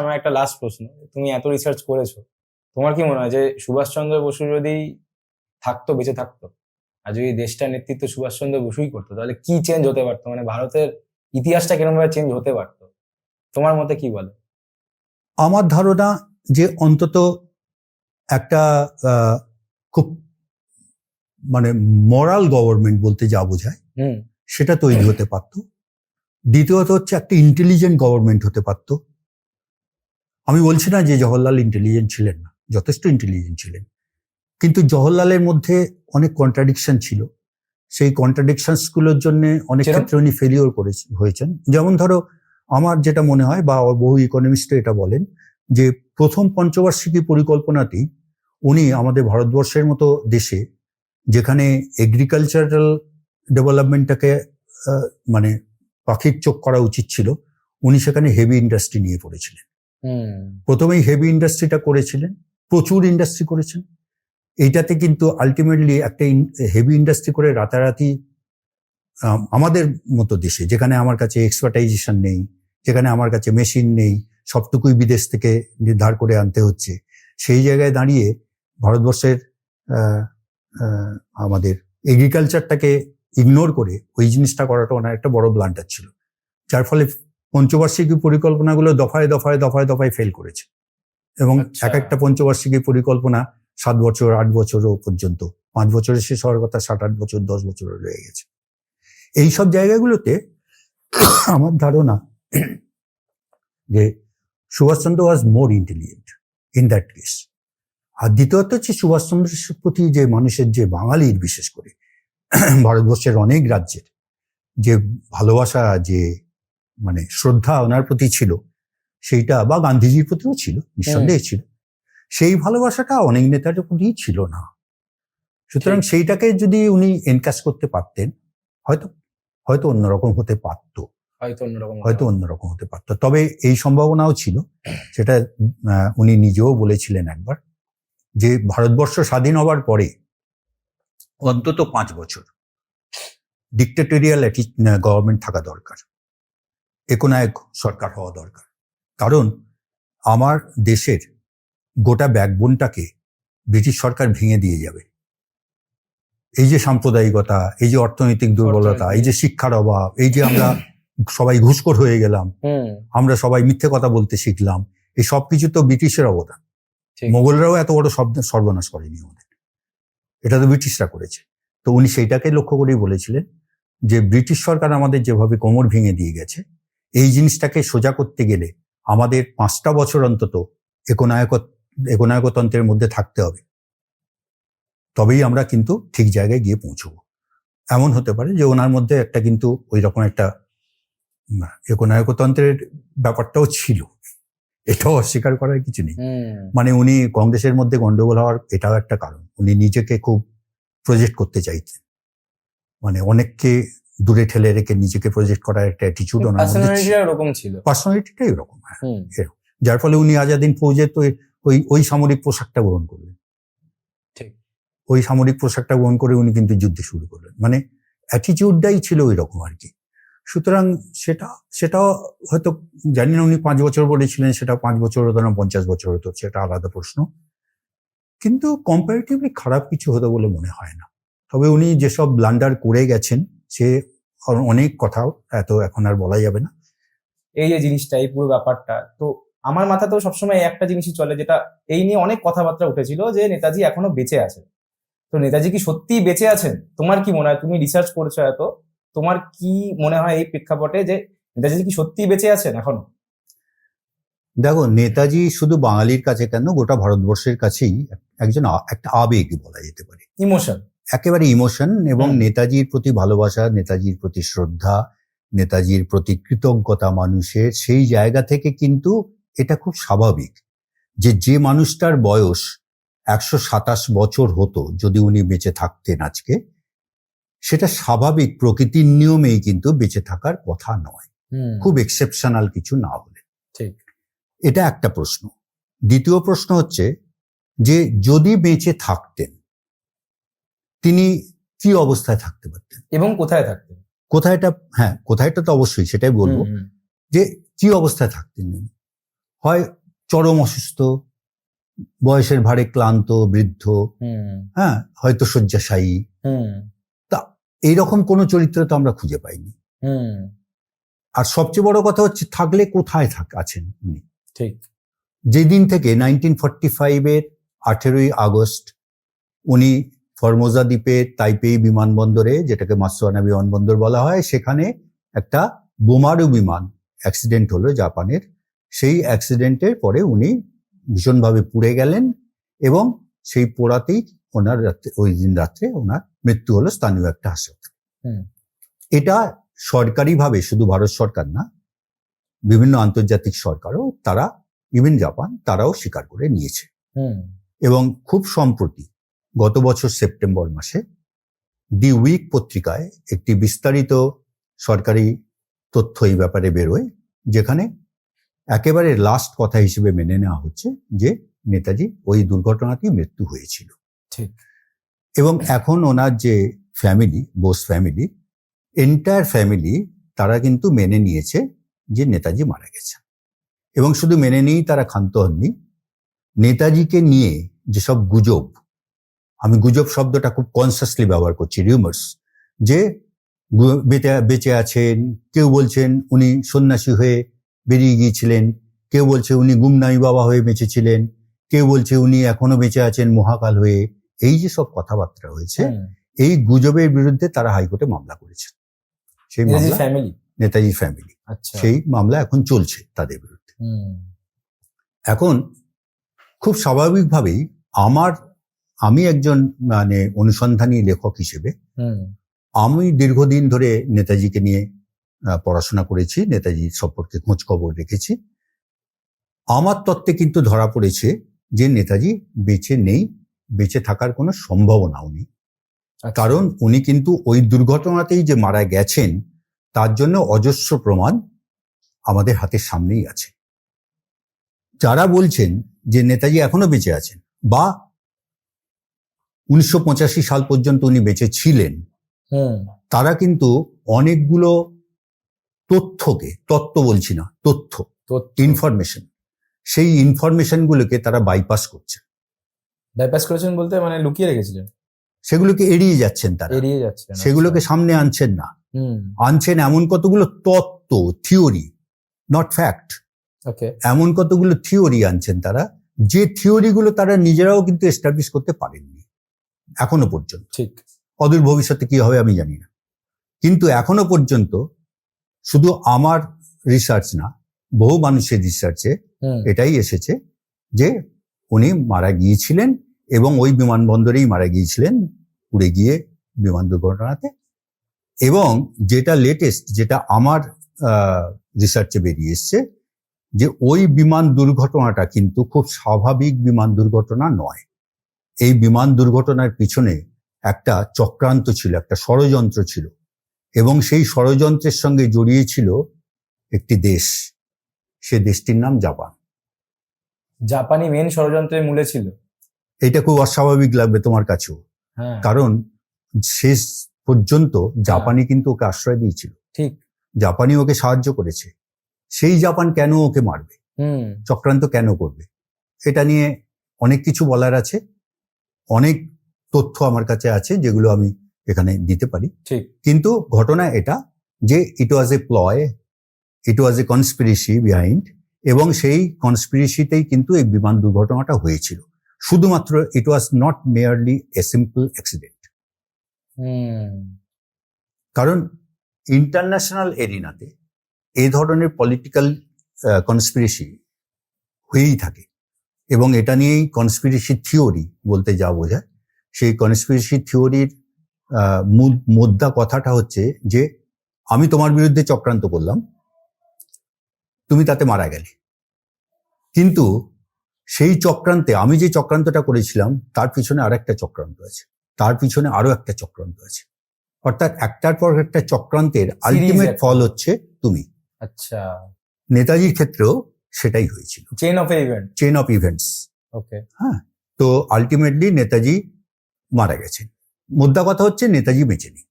আমার একটা লাস্ট প্রশ্ন, তুমি এত রিসার্চ করেছো, তোমার কি মনে হয় যে সুভাষচন্দ্র বসু যদি থাকতো, বেঁচে থাকতো, আর যদি দেশটার নেতৃত্ব সুভাষচন্দ্র বসুই করতো, তাহলে কি চেঞ্জ হতে পারতো? মানে ভারতের ইতিহাসটা কিরকম ভাবে চেঞ্জ হতে পারতো? তোমার মতে কি বলে? আমার ধারণা যে অন্তত একটা খুব মানে মরাল গভর্নমেন্ট বলতে যা বোঝায় সেটা তৈরি হতে পারত। দ্বিতীয়ত হচ্ছে একটা ইন্টেলিজেন্ট গভর্নমেন্ট হতে পারত। আমি বলছি না যে জওহরলাল ইন্টেলিজেন্ট ছিলেন না, যথেষ্ট ইন্টেলিজেন্ট ছিলেন, কিন্তু জওহরলালের মধ্যে অনেক কন্ট্রাডিকশন ছিল। সেই কন্ট্রাডিকশনস গুলোর জন্য অনেক ক্ষেত্রে উনি ফেলিওর হয়েছেন। যেমন ধরো, আমার যেটা মনে হয় বা বহু ইকোনমিস্ট এটা বলেন যে প্রথম পঞ্চবার্ষিকী পরিকল্পনাতেই উনি আমাদের ভারতবর্ষের মতো দেশে, যেখানে এগ্রিকালচারাল ডেভেলপমেন্টটাকে মানে পাখির চোখ করা উচিত ছিল, উনি সেখানে হেভি ইন্ডাস্ট্রি নিয়ে পড়েছিলেন। প্রথমেই হেভি ইন্ডাস্ট্রিটা করেছিলেন, প্রচুর ইন্ডাস্ট্রি করেছেন। এইটাতে কিন্তু আলটিমেটলি একটা হেভি ইন্ডাস্ট্রি করে রাতারাতি আমাদের মতো দেশে, যেখানে আমার কাছে এক্সপার্টাইজেশন নেই, যেখানে আমার কাছে মেশিন নেই, সবটুকুই বিদেশ থেকে নির্ধার করে আনতে হচ্ছে, সেই জায়গায় দাঁড়িয়ে ভারতবর্ষের আমাদের এগ্রিকালচারটাকে ইগনোর করে ওই জিনিসটা করাটা ওনার একটা বড় ব্লান্ডার ছিল, যার ফলে পঞ্চবার্ষিকী পরিকল্পনাগুলো দফায় দফায় দফায় দফায় ফেল করেছে। এবং এক একটা পঞ্চবার্ষিকী পরিকল্পনা 7 বছর 8 বছরও পর্যন্ত, 5 বছরের শেষ হওয়ার কথা 7-8 বছর 10 বছরও রয়ে গেছে। এইসব জায়গাগুলোতে আমার ধারণা যে Subhash Chandra was more intelligent in that case. আর দ্বিতীয়ত হচ্ছে সুভাষচন্দ্রের প্রতি যে মানুষের, যে বাঙালির বিশেষ করে ভারতবর্ষের অনেক রাজ্যের যে ভালোবাসা, যে মানে শ্রদ্ধা ওনার প্রতি ছিল, সেইটা বা গান্ধীজির প্রতিও ছিল, নিঃসন্দেহে ছিল, সেই ভালোবাসাটা অনেক নেতার প্রতি ছিল না। সুতরাং সেইটাকে যদি উনি এনকাশ করতে পারতেন, হয়তো অন্যরকম হতে পারত, হয়তো অন্যরকম হতে পারত। তবে এই সম্ভাবনাও ছিল, সেটা উনি নিজেও বলেছিলেন একবার, যে ভারতবর্ষ স্বাধীন হবার পরে অন্তত 5 বছর ডিক্টেটোরিয়াল গভর্নমেন্ট থাকা দরকার, একনায়ক সরকার হওয়া দরকার। কারণ আমার দেশের গোটা ব্যাকবোনটাকে ব্রিটিশ সরকার ভেঙে দিয়ে যাবে। এই যে সাম্প্রদায়িকতা, এই যে অর্থনৈতিক দুর্বলতা, এই যে শিক্ষার অভাব, এই যে আমরা সবাই ঘুষখোর হয়ে গেলাম, আমরা সবাই মিথ্যে কথা বলতে শিখলাম, এই সব কিছু তো ব্রিটিশের অবদান। মোগলরাও এত বড় সর্বনাশ করেনি আমাদের, এটা তো ব্রিটিশরা করেছে। তো উনি সেইটাকে লক্ষ্য করেই বলেছিলেন যে ব্রিটিশ সরকার আমাদের যেভাবে কোমর ভেঙে দিয়ে গেছে, এই জিনিসটাকে সোজা করতে গেলে আমাদের 5টা বছর অন্তত একনায়কতন্ত্রের মধ্যে থাকতে হবে, তবেই আমরা কিন্তু ঠিক জায়গায় গিয়ে পৌঁছবো। এমন হতে পারে যে ওনার মধ্যে একটা কিন্তু ওই রকম একটা একনায়কতন্ত্রের ব্যাপারটাও ছিল, এটাও অস্বীকার করার কিছু নেই। মানে উনি কংগ্রেসের মধ্যে গন্ডগোল হওয়ার এটাও একটা কারণ, উনি নিজেকে খুব প্রজেক্ট করতে চাইতেন, মানে অনেককে দূরে ঠেলে রেখে নিজেকে প্রজেক্ট করার একটা অ্যাটিটিউড ওনার মধ্যে ছিল, পার্সোনালিটিটাই এরকম। হ্যাঁ, যার ফলে উনি আজাদিন ফৌজের তো ওই সামরিক পোশাকটা গ্রহণ করলেন, ওই সামরিক পোশাকটা গ্রহণ করে উনি কিন্তু যুদ্ধে শুরু করলেন, মানে অ্যাটিটিউডটাই ছিল ওই রকম আর কি। সুতরাং সেটাও হয়তো জানি না উনি 5 বছর বলেছিলেন, সেটা 5 বছর হতো না 50 বছর হতো, সেটা আলাদা প্রশ্ন, কিন্তু কম্পারেটিভলি খারাপ কিছু হতো বলে মনে হয় না। তবে উনি যেসব ব্লান্ডার করে গেছেন, সে অনেক কথাও এত এখন আর বলা যাবে না। এই যে জিনিসটা, এই পুরো ব্যাপারটা, তো আমার মাথাতেও সবসময় একটা জিনিসই চলে, যেটা এই নিয়ে অনেক কথাবার্তা উঠেছিল, যে নেতাজি এখনো বেঁচে আছেন। তো নেতাজি কি সত্যিই বেঁচে আছেন? তোমার কি মনে হয়? তুমি রিসার্চ করছো এত, তোমার কি মনে হয় এই প্রেক্ষাপটে যে নেতাজি কি সত্যিই বেঁচে আছেন এখনো? দেখো, নেতাজি শুধু বাঙালির কাছে কেন, গোটা ভারতবর্ষের কাছেই একটা আবেগ বলা যেতে পারে, ইমোশন, একেবারে ইমোশন। এবং নেতাজির প্রতি ভালোবাসা, নেতাজির প্রতি শ্রদ্ধা, নেতাজির প্রতি কৃতজ্ঞতা মানুষের, সেই জায়গা থেকে কিন্তু এটা খুব স্বাভাবিক যে মানুষটার বয়স 127 বছর হতো যদি উনি বেঁচে থাকতেন আজকে, সেটা স্বাভাবিক প্রকৃতির নিয়মেই কিন্তু বেঁচে থাকার কথা নয়, খুব এক্সেপশনাল কিছু না হলে। ঠিক, এটা একটা প্রশ্ন। দ্বিতীয় প্রশ্ন হচ্ছে যে যদি বেঁচে থাকতেন, তিনি কি অবস্থায় থাকতে পারতেন এবং কোথায় থাকতেন? কোথায়টা তো অবশ্যই সেটাই বলবো, যে কি অবস্থায় থাকতেন। হয় চরম অসুস্থ, বয়সের ভারে ক্লান্ত, বৃদ্ধ, হ্যাঁ, হয়তো শয্যাশায়ী। তা এইরকম কোনো চরিত্র তো আমরা খুঁজে পাইনি। আর সবচেয়ে বড় কথা হচ্ছে, থাকলে কোথায় আছেন উনি? ঠিক। যেদিন থেকে 1945-এর 18ই আগস্ট উনি ফরমোজা দ্বীপে তাইপেই বিমানবন্দরে, যেটাকে মাতসুয়ানা বিমানবন্দর বলা হয়, সেখানে একটা বোমারু বিমান অ্যাক্সিডেন্ট হলো জাপানের। সেই অ্যাক্সিডেন্টের পরে উনি ভীষণভাবে পুড়ে গেলেন এবং সেই পোড়াতেই ওনার ওই দিন রাত্রে ওনার মৃত্যু হলো স্থানীয় একটা হাসপাতালে। এটা সরকারিভাবে, শুধু ভারত সরকার না, বিভিন্ন আন্তর্জাতিক সরকারও, তারা, ইভেন জাপান, তারাও স্বীকার করে নিয়েছে। এবং খুব সম্প্রতি গত বছর সেপ্টেম্বর মাসে দি উইক পত্রিকায় একটি বিস্তারিত সরকারি তথ্য এই ব্যাপারে বেরোয়, যেখানে একেবারে লাস্ট কথা হিসেবে মেনে নেওয়া হচ্ছে যে নেতাজি ওই দুর্ঘটনাতেই মৃত্যু হয়েছিল। ঠিক। এবং এখন ওনার যে family, Bose family, entire family, তারা কিন্তু মেনে নিয়েছে যে নেতাজি মারা গেছেন। এবং শুধু মেনে নিয়েই তারা ক্ষান্ত হননি, নেতাজিকে নিয়ে যেসব গুজব, আমি গুজব শব্দটা খুব কনসিয়াসলি ব্যবহার করছি, রিউমার্স, যে বেঁচে আছেন, কেউ বলছেন উনি সন্ন্যাসী হয়ে বেরিয়ে গিয়েছিলেন, কেউ বলছে উনি গুমনামি বাবা হয়ে বেঁচেছিলেন, কেউ বলছে উনি এখনো বেঁচে আছেন মহাকাল হয়ে, এই যে সব কথাবার্তা হয়েছে, এই গুজবের বিরুদ্ধে তারা হাইকোর্টে মামলা করেছেন। সেই মামলা নেতাজি ফ্যামিলি, সেই মামলা এখন চলছে তাদের বিরুদ্ধে। এখন খুব স্বাভাবিকভাবেই আমি একজন মানে অনুসন্ধানী লেখক হিসেবে আমি দীর্ঘদিন ধরে নেতাজিকে নিয়ে পড়াশোনা করেছি, নেতাজির সম্পর্কে খোঁজ খবর রেখেছি। আমার তত্ত্বে কিন্তু ধরা পড়েছে যে নেতাজি বেঁচে নেই, বেঁচে থাকার কোনো সম্ভাবনাও নেই। কারণ উনি কিন্তু ওই দুর্ঘটনাতেই যে মারা গেছেন তার জন্য অজস্র প্রমাণ আমাদের হাতের সামনেই আছে। যারা বলছেন যে নেতাজি এখনো বেঁচে আছেন বা 1985 সাল পর্যন্ত উনি বেঁচে ছিলেন, তারা কিন্তু অনেকগুলো তথ্য বলছি না, তথ্য, ইনফরমেশন, সেই ইনফরমেশনগুলোকে তারা বাইপাস করেছেন বলতে মানে লুকিয়ে রেখেছিলেন, সেগুলোকে এড়িয়ে যাচ্ছেন, তারা সেগুলোকে সামনে আনছেন না। আনছেন এমন কতগুলো তত্ত্ব, থিওরি, নট ফ্যাক্ট, এমন কতগুলো থিওরি আনছেন তারা, যে থিওরিগুলো তারা নিজেরাও কিন্তু এস্টাবলিশ করতে পারেননি এখনো পর্যন্ত। ঠিক। অদূর ভবিষ্যতে কি হবে আমি জানি না, কিন্তু এখনো পর্যন্ত শুধু আমার রিসার্চ না, বহু মানুষের রিসার্চে এটাই এসেছে যে উনি মারা গিয়েছিলেন এবং ওই বিমানবন্দরেই মারা গিয়েছিলেন, উড়ে গিয়ে বিমান দুর্ঘটনাতে। এবং যেটা লেটেস্ট, যেটা আমার রিসার্চে বেরিয়ে এসছে, যে ওই বিমান দুর্ঘটনাটা কিন্তু খুব স্বাভাবিক বিমান দুর্ঘটনা নয়। এই বিমান দুর্ঘটনার পিছনে একটা চক্রান্ত ছিল, একটা ষড়যন্ত্র ছিল, এবং সেই ষড়যন্ত্রের সঙ্গে জড়িয়ে ছিল একটি দেশ, সে দেশটির নাম জাপান। জাপানি মেন ষড়যন্ত্রের মূলে ছিল। এটা খুব অস্বাভাবিক লাগবে তোমার কাছেও, কারণ শেষ পর্যন্ত জাপানি কিন্তু ওকে আশ্রয় দিয়েছিল। ঠিক। জাপানি ওকে সাহায্য করেছে। সেই জাপান কেন ওকে মারবে, চক্রান্ত কেন করবে, এটা নিয়ে অনেক কিছু বলার আছে, অনেক তথ্য আমার কাছে আছে যেগুলো আমি এখানে দিতে পারি। ঠিক। কিন্তু ঘটনা এটা যে ইট ওয়াজ এ প্লয়, ইট ওয়াজ এ কনস্পিরেসি বিহাইন্ড, এবং সেই কনস্পিরেসিতেই কিন্তু এই বিমান দুর্ঘটনাটা হয়েছিল। শুধুমাত্র it was not merely a simple accident. কারণ ইন্টারন্যাশনাল এরিনাতে এই ধরনের পলিটিক্যাল কনস্পিরেসি হয়েই থাকে, এবং এটা নিয়েই কনস্পিরেসি থিওরি বলতে যা বোঝায়, সেই কনস্পিরেসি থিওরির মোদ্দা কথাটা হচ্ছে যে আমি তোমার বিরুদ্ধে চক্রান্ত করলাম, তুমি তাতে মারা গেলে, কিন্তু সেই চক্রান্তে, আমি যে চক্রান্তটা করেছিলাম তার পিছনে আর একটা চক্রান্ত আছে, তার পিছনে আরো একটা চক্রান্ত আছে, অর্থাৎ একটার পর একটা চক্রান্তের আলটিমেট ফল হচ্ছে তুমি। আচ্ছা, নেতাজির ক্ষেত্রেও সেটাই হয়েছিল, চেইন অফ ইভেন্টস। ওকে, হ্যাঁ। তো আলটিমেটলি নেতাজি মারা গেছেন। মোদ্দা কথা হচ্ছে নেতাজি বেঁচে নেই।